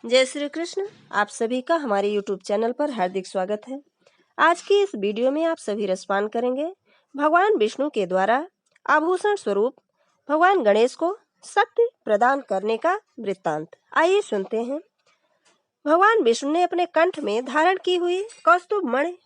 जय श्री कृष्ण। आप सभी का हमारे YouTube चैनल पर हार्दिक स्वागत है। आज की इस वीडियो में आप सभी रसपान करेंगे भगवान विष्णु के द्वारा आभूषण स्वरूप भगवान गणेश को शक्ति प्रदान करने का वृत्तांत। आइए सुनते हैं। भगवान विष्णु ने अपने कंठ में धारण की हुई कौस्तुभ मणि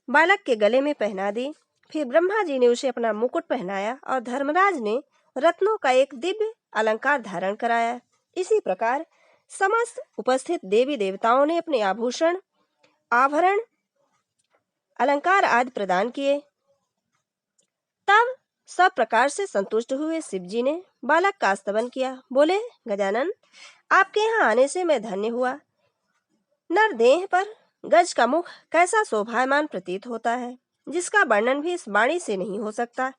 बालक के गले में पहना दी। फिर ब्रह्मा जी ने उसे अपना मुकुट पहनाया और धर्मराज ने रत्नों का एक दिव्य अलंकार धारण कराया। इसी प्रकार समस्त उपस्थित देवी देवताओं ने अपने आभूषण, आभरण, अलंकार आदि प्रदान किए। तब सब प्रकार से संतुष्ट हुए शिव जी ने बालक का स्तवन किया। बोले, गजानन, आपके यहाँ आने से मैं धन्य हुआ। नर देह पर गज का मुख कैसा शोभायमान प्रतीत होता है, जिसका वर्णन भी इस वाणी से नहीं हो सकता।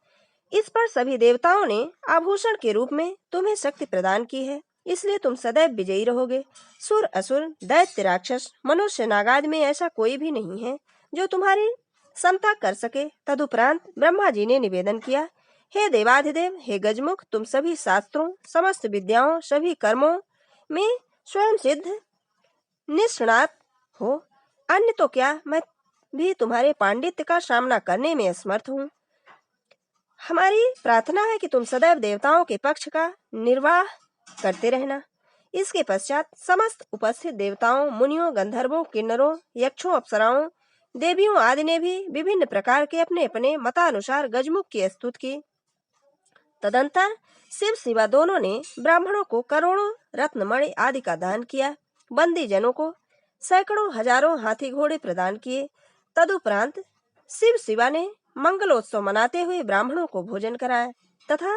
इस पर सभी देवताओं ने आभूषण के रूप में तुम्हें शक्ति प्रदान की है, इसलिए तुम सदैव विजयी रहोगे। सुर, असुर, दैत्य, राक्षस, मनुष्य, नागादि में ऐसा कोई भी नहीं है जो तुम्हारी समता कर सके। तदुपरांत ब्रह्मा जी ने निवेदन किया, हे देवाधिदेव, हे गजमुख, तुम सभी शास्त्रों, समस्त विद्याओं, सभी कर्मों में स्वयं सिद्ध निष्णात हो। अन्य तो क्या, मैं भी तुम्हारे पांडित्य का सामना करने में असमर्थ हूँ। हमारी प्रार्थना है कि तुम सदैव देवताओं के पक्ष का निर्वाह करते रहना। इसके पश्चात समस्त उपस्थित देवताओं, मुनियों, गंधर्वों, किन्नरों, यक्षों, अप्सराओं, देवियों आदि ने भी विभिन्न प्रकार के अपने अपने मतानुसार गजमुख की स्तुति की। तदंतर शिव शिवा दोनों ने ब्राह्मणों को करोड़ों रत्नमणि आदि का दान किया। बंदी जनों को सैकड़ों हजारों हाथी घोड़े प्रदान किए। तदुपरांत शिव शिवा ने मंगलोत्सव मनाते हुए ब्राह्मणों को भोजन कराया तथा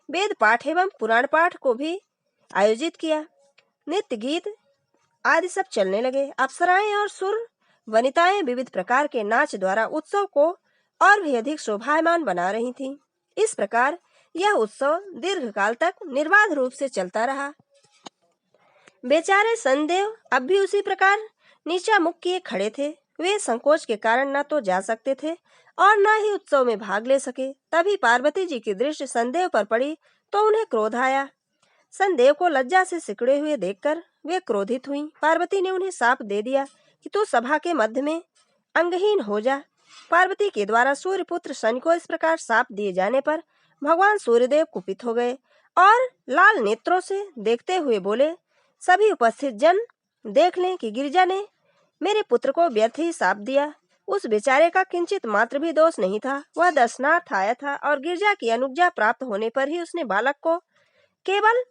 वेद पाठ एवं पुराण पाठ को भी आयोजित किया। नृत्य गीत आदि सब चलने लगे। अप्सराएं और सुर वनिताएं विविध प्रकार के नाच द्वारा उत्सव को और भी अधिक शोभायमान बना रही थीं। इस प्रकार यह उत्सव दीर्घ काल तक निर्बाध रूप से चलता रहा। बेचारे सनदेव अब भी उसी प्रकार नीचा मुख किए खड़े थे। वे संकोच के कारण न तो जा सकते थे और न ही उत्सव में भाग ले सके। तभी पार्वती जी की दृष्टि संदेव पर पड़ी तो उन्हें क्रोध आया। संदेव को लज्जा से सिकुड़े हुए देखकर वे क्रोधित हुईं। पार्वती ने उन्हें शाप दे दिया कि तू सभा के मध्य में अंगहीन हो जा। पार्वती के द्वारा सूर्यपुत्र शनि को इस प्रकार शाप दिए जाने पर भगवान सूर्यदेव कुपित हो गए और लाल नेत्रों से देखते हुए बोले, सभी उपस्थित जन देख लें कि गिरिजा ने मेरे पुत्र को व्यर्थ ही शाप दिया। उस बेचारे का किंचित मात्र भी दोष नहीं था। वह दर्शनार्थ आया था और गिरिजा की अनुज्ञा प्राप्त होने पर ही उसने बालक को केवल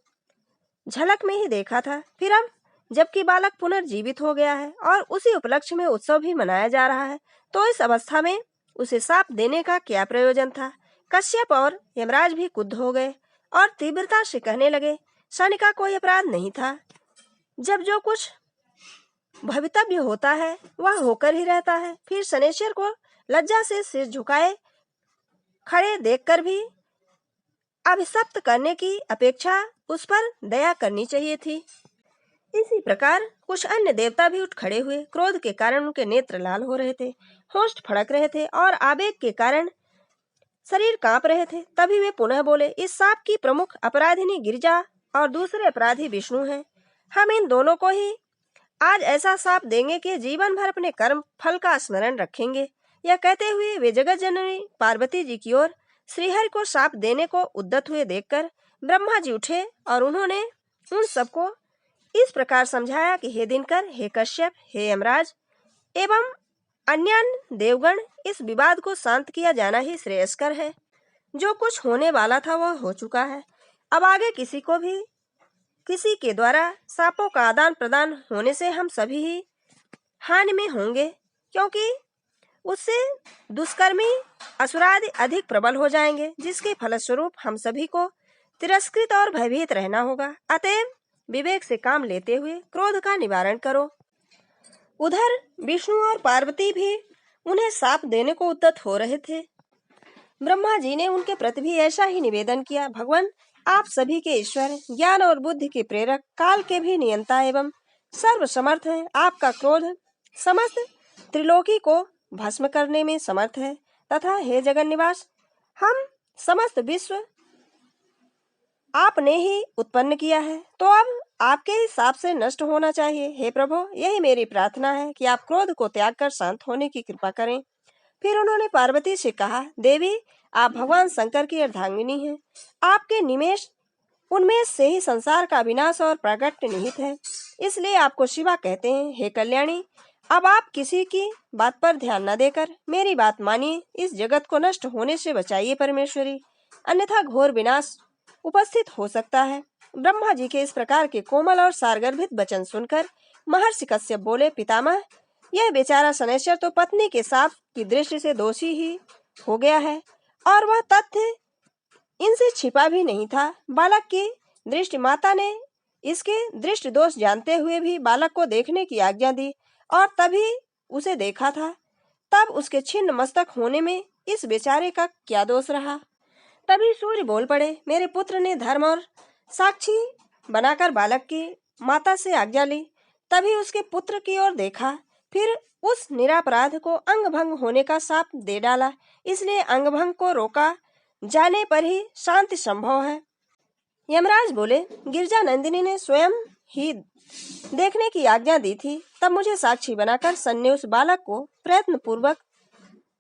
झलक में ही देखा था। फिर अब जबकि बालक पुनर्जीवित हो गया है और उसी उपलक्ष्य में उत्सव भी मनाया जा रहा है, तो इस अवस्था में उसे शाप देने का क्या प्रयोजन था। कश्यप और यमराज भी क्रुद्ध हो गए और तीव्रता से कहने लगे, शनि का कोई अपराध नहीं था। जब जो कुछ भवितव्य होता है वह होकर ही रहता है। फिर शनेश्वर को लज्जा से सिर झुकाए खड़े देखकर भी अभिशप्त करने की अपेक्षा उस पर दया करनी चाहिए थी। इसी प्रकार कुछ अन्य देवता भी उठ खड़े हुए। क्रोध के कारण उनके नेत्र लाल हो रहे थे, होंठ फड़क रहे थे और आवेग के कारण शरीर कांप रहे थे। तभी वे पुनः बोले, इस शाप की प्रमुख अपराधिनी गिरिजा और दूसरे अपराधी विष्णु हैं। हम इन दोनों को ही आज ऐसा शाप देंगे कि जीवन भर अपने कर्म फल का स्मरण रखेंगे। यह कहते हुए वे जगत जननी पार्वती जी की ओर श्रीहरि को शाप देने को उद्यत हुए देखकर ब्रह्मा जी उठे और उन्होंने उन सबको इस प्रकार समझाया कि हे दिनकर, हे कश्यप, हे यमराज एवं अन्य देवगण, इस विवाद को शांत किया जाना ही श्रेयस्कर है। जो कुछ होने वाला था वह हो चुका है। अब आगे किसी के द्वारा शापों का आदान प्रदान होने से हम सभी ही हानि में होंगे, क्योंकि उससे दुष्कर्मी असुरादि अधिक प्रबल हो जाएंगे, जिसके फलस्वरूप हम सभी को तिरस्कृत और भयभीत रहना होगा। अतएव विवेक से काम लेते हुए क्रोध का निवारण करो। उधर विष्णु और पार्वती भी उन्हें शाप देने को उद्यत हो रहे थे। ब्रह्मा जी ने उनके प्रति भी ऐसा ही निवेदन किया, भगवान, आप सभी के ईश्वर, ज्ञान और बुद्धि के प्रेरक, काल के भी नियंता एवं सर्वसमर्थ हैं। आपका क्रोध समस्त त्रिलोकी को भस्म करने में समर्थ है तथा हे जगन निवास, हम समस्त विश्व आपने ही उत्पन्न किया है, तो अब आपके ही साप से नष्ट होना चाहिए। हे प्रभु, यही मेरी प्रार्थना है कि आप क्रोध को त्याग कर शांत होने की कृपा करें। फिर उन्होंने पार्वती से कहा, देवी, आप भगवान शंकर की अर्धांगिनी हैं। आपके निमेष उन्मेष से ही संसार का विनाश और प्रगट निहित है, इसलिए आपको शिवा कहते हैं। हे कल्याणी, अब आप किसी की बात पर ध्यान न देकर मेरी बात मानिए, इस जगत को नष्ट होने से बचाइए परमेश्वरी, अन्यथा घोर विनाश उपस्थित हो सकता है। ब्रह्मा जी के इस प्रकार के कोमल और सारगर्भित वचन सुनकर महर्षि कश्यप बोले, पितामह, यह बेचारा शनैश्चर तो पत्नी के साप की दृष्टि से दोषी ही हो गया है, और वह तथ्य इनसे छिपा भी नहीं था। बालक की दृष्टि माता ने इसके दृष्टि दोष जानते हुए भी बालक को देखने की आज्ञा दी, और तभी उसे देखा था। तब उसके छिन्न मस्तक होने में इस बेचारे का क्या दोष रहा। तभी सूर्य बोल पड़े, मेरे पुत्र ने धर्म और साक्षी बनाकर बालक की माता से आज्ञा ली, तभी उसके पुत्र की ओर देखा, फिर उस निरापराध को अंगभंग होने का शाप दे डाला। इसलिए अंगभंग को रोका जाने पर ही शांति संभव है। यमराज बोले, गिरजा नंदिनी ने स्वयं ही देखने की आज्ञा दी थी, तब मुझे साक्षी बनाकर सन ने उस बालक को प्रयत्न पूर्वक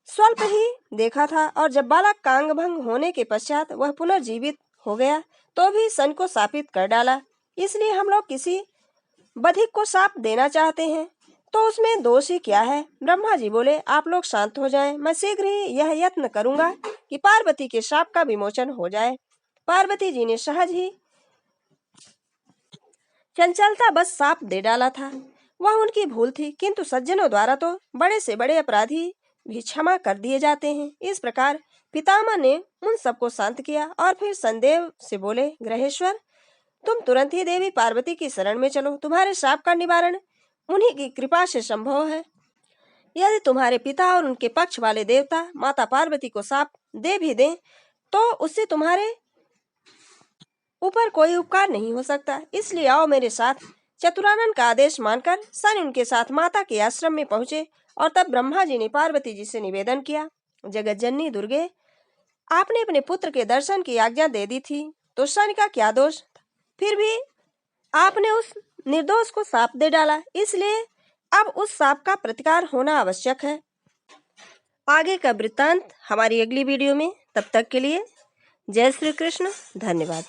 स्वल्प ही देखा था, और जब बालक का अंगभंग होने के पश्चात वह पुनर्जीवित हो गया तो भी सन को शापित कर डाला। इसलिए हम लोग किसी बधिक को शाप देना चाहते हैं तो उसमें दोष ही क्या है। ब्रह्मा जी बोले, आप लोग शांत हो जाएं, मैं शीघ्र ही यह यत्न करूंगा कि पार्वती के शाप का विमोचन हो जाए। पार्वती जी ने सहज ही चंचलता बस शाप दे डाला था। वह उनकी भूल थी, किंतु सज्जनों द्वारा तो बड़े से बड़े अपराधी भी क्षमा कर दिए जाते हैं। इस प्रकार पितामह ने उन सबको शांत किया और फिर संदेव से बोले, ग्रहेश्वर, तुम तुरंत ही देवी पार्वती की शरण में चलो, तुम्हारे शाप का निवारण उन्हीं की कृपा से संभव है। यदि तुम्हारे पिता और उनके पक्ष वाले देवता माता पार्वती को शाप दे भी दें तो उससे तुम्हारे ऊपर कोई उपकार नहीं हो सकता। इसलिए आओ मेरे साथ। चतुरानन का आदेश मानकर सन उनके साथ माता के आश्रम में पहुंचे, और तब ब्रह्मा जी ने पार्वती जी से निवेदन किया, जगत जननी दुर्गे, आपने अपने पुत्र के दर्शन की आज्ञा दे दी थी तो सन का क्या दोष, फिर भी आपने उस निर्दोष को शाप दे डाला, इसलिए अब उस शाप का प्रतिकार होना आवश्यक है। आगे का वृत्तांत हमारी अगली वीडियो में। तब तक के लिए जय श्री कृष्ण, धन्यवाद।